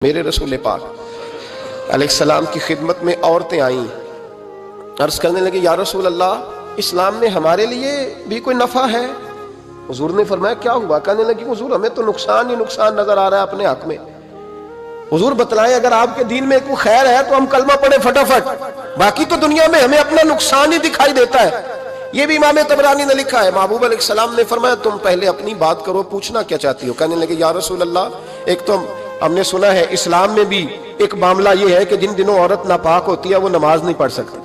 میرے رسول پاک علیہ السلام کی خدمت میں عورتیں آئیں، عرض کرنے لگے یا رسول اللہ اسلام میں ہمارے لیے بھی کوئی نفع ہے؟ حضور نے فرمایا کیا ہوا؟ کہنے لگی حضور ہمیں تو نقصان ہی نقصان نظر آ رہا ہے اپنے حق میں۔ حضور بتلائیں اگر آپ کے دین میں کوئی خیر ہے تو ہم کلمہ پڑھیں فٹافٹ، باقی تو دنیا میں ہمیں اپنا نقصان ہی دکھائی دیتا ہے۔ یہ بھی امام طبرانی نے لکھا ہے، محبوب علیہ السلام نے فرمایا تم پہلے اپنی بات کرو، پوچھنا کیا چاہتی ہو؟ کہنے لگے یا رسول اللہ ایک تو ہم نے سنا ہے اسلام میں بھی ایک معاملہ یہ ہے کہ جن دنوں عورت ناپاک ہوتی ہے وہ نماز نہیں پڑھ سکتی،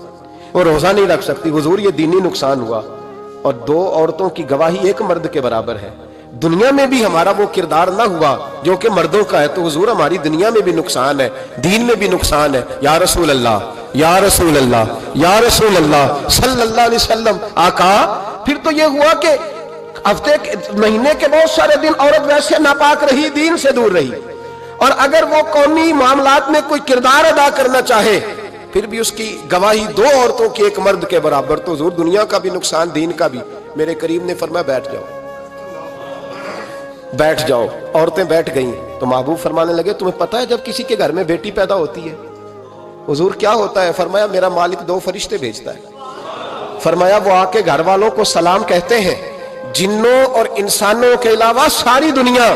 وہ روزہ نہیں رکھ سکتی۔ حضور یہ دینی نقصان ہوا، اور دو عورتوں کی گواہی ایک مرد کے برابر ہے۔ دنیا میں بھی ہمارا وہ کردار نہ ہوا جو کہ مردوں کا ہے، تو حضور ہماری دنیا میں بھی نقصان ہے، دین میں بھی نقصان ہے۔ یا رسول اللہ یا رسول اللہ یا رسول اللہ صلی اللہ علیہ وسلم آقا۔ پھر تو یہ ہوا کہ ہفتے مہینے کے بہت سارے دن عورت ویسے ناپاک رہی، دین سے دور رہی، اور اگر وہ قومی معاملات میں کوئی کردار ادا کرنا چاہے پھر بھی اس کی گواہی دو عورتوں کی ایک مرد کے برابر، تو حضور دنیا کا بھی نقصان دین کا بھی۔ میرے کریم نے فرمایا بیٹھ جاؤ بیٹھ جاؤ۔ عورتیں بیٹھ گئیں تو محبوب فرمانے لگے تمہیں پتہ ہے جب کسی کے گھر میں بیٹی پیدا ہوتی ہے حضور کیا ہوتا ہے؟ فرمایا میرا مالک دو فرشتے بھیجتا ہے، فرمایا وہ آ کے گھر والوں کو سلام کہتے ہیں، جنوں اور انسانوں کے علاوہ ساری دنیا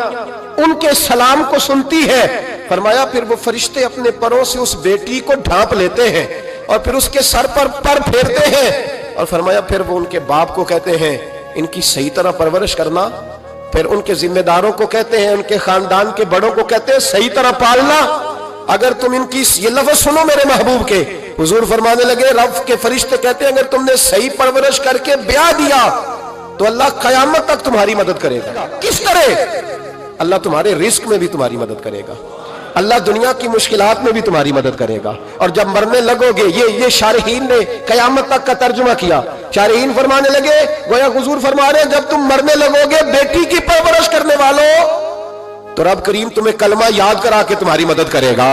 ان کے سلام کو سنتی ہے۔ فرمایا پھر وہ فرشتے اپنے پروں سے اس بیٹی کو ڈھانپ لیتے ہیں اور پھر اس کے سر پر پھیرتے ہیں، اور فرمایا پھر وہ ان کے باپ کو کہتے ہیں ان کی صحیح طرح پرورش کرنا، پھر ان کے ذمہ داروں کو کہتے ہیں، ان کے خاندان کے بڑوں کو کہتے ہیں صحیح طرح پالنا۔ اگر تم ان کی یہ لفظ سنو میرے محبوب کے، حضور فرمانے لگے رب کے فرشتے کہتے ہیں اگر تم نے صحیح پرورش کر کے بیاہ دیا تو اللہ قیامت تک تمہاری مدد کرے گا۔ کس طرح؟ اللہ تمہارے رزق میں بھی تمہاری مدد کرے گا، اللہ دنیا کی مشکلات میں بھی تمہاری مدد کرے گا، اور جب مرنے لگو گے یہ شارحین نے قیامت تک کا ترجمہ کیا۔ شارحین فرمانے لگے گویا حضور فرما رہے ہیں جب تم مرنے لگو گے بیٹی کی پرورش کرنے والوں تو رب کریم تمہیں کلمہ یاد کرا کے تمہاری مدد کرے گا،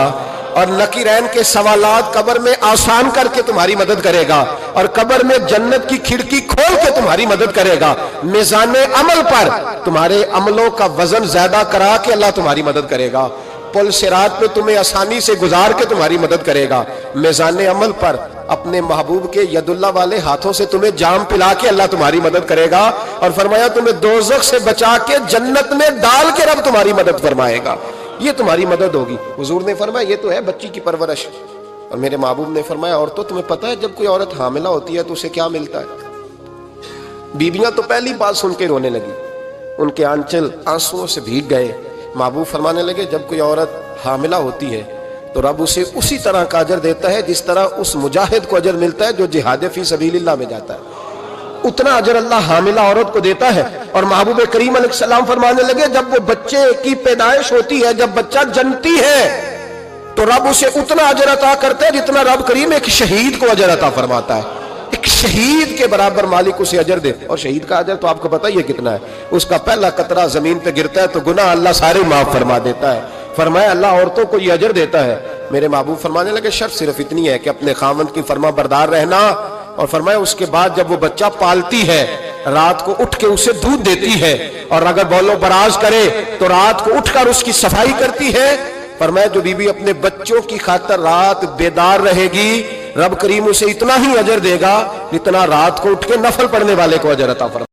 اور نکیرین کے سوالات قبر میں آسان کر کے تمہاری مدد کرے گا، اور قبر میں جنت کی کھڑکی کھول کے تمہاری مدد کرے گا، میزان عمل پر تمہارے عملوں کا وزن زیادہ کرا کے اللہ تمہاری مدد کرے گا، پل صراط پہ تمہیں آسانی سے گزار کے تمہاری مدد کرے گا، میزان عمل پر اپنے محبوب کے ید اللہ والے ہاتھوں سے تمہیں جام پلا کے اللہ تمہاری مدد کرے گا، اور فرمایا تمہیں دوزخ سے بچا کے جنت میں ڈال کے رب تمہاری مدد فرمائے گا، یہ تمہاری مدد ہوگی۔ حضور نے فرمایا یہ تو ہے بچی کی پرورش، اور میرے محبوب نے فرمایا عورتوں تمہیں پتہ ہے جب کوئی عورت حاملہ ہوتی ہے تو اسے کیا ملتا ہے؟ بیویاں تو پہلی بات سن کے رونے لگی، ان کے آنچل آنسوؤں سے بھیگ گئے۔ محبوب فرمانے لگے جب کوئی عورت حاملہ ہوتی ہے تو رب اسے اسی طرح کا اجر دیتا ہے جس طرح اس مجاہد کو اجر ملتا ہے جو جہاد فی سبیل اللہ میں جاتا ہے، اتنا اجر اللہ حاملہ عورت کو دیتا ہے۔ اور محبوب کریم علیہ السلام فرمانے لگے جب وہ بچے کی پیدائش ہوتی ہے، جب بچہ جنتی ہے تو رب اسے اتنا اجر عطا کرتا ہے جتنا رب کریم ایک شہید کو اجر عطا فرماتا ہے، ایک شہید کے برابر مالک اسے اجر دے۔ اور شہید کا اجر تو آپ کو پتہ ہی ہے کتنا ہے، اس کا پہلا قطرہ زمین پہ گرتا ہے تو گناہ اللہ سارے معاف فرما دیتا ہے۔ فرمایا اللہ عورتوں کو یہ اجر دیتا ہے۔ میرے محبوب فرمانے لگے شرط صرف اتنی ہے کہ اپنے خاوند کی فرما بردار رہنا، اور فرمایا اس کے بعد جب وہ بچہ پالتی ہے رات کو اٹھ کے اسے دودھ دیتی ہے، اور اگر بول و براز کرے تو رات کو اٹھ کر اس کی صفائی کرتی ہے۔ فرمایا جو بی بی اپنے بچوں کی خاطر رات بیدار رہے گی رب کریم اسے اتنا ہی اجر دے گا جتنا رات کو اٹھ کے نفل پڑھنے والے کو اجر عطا فرمائے۔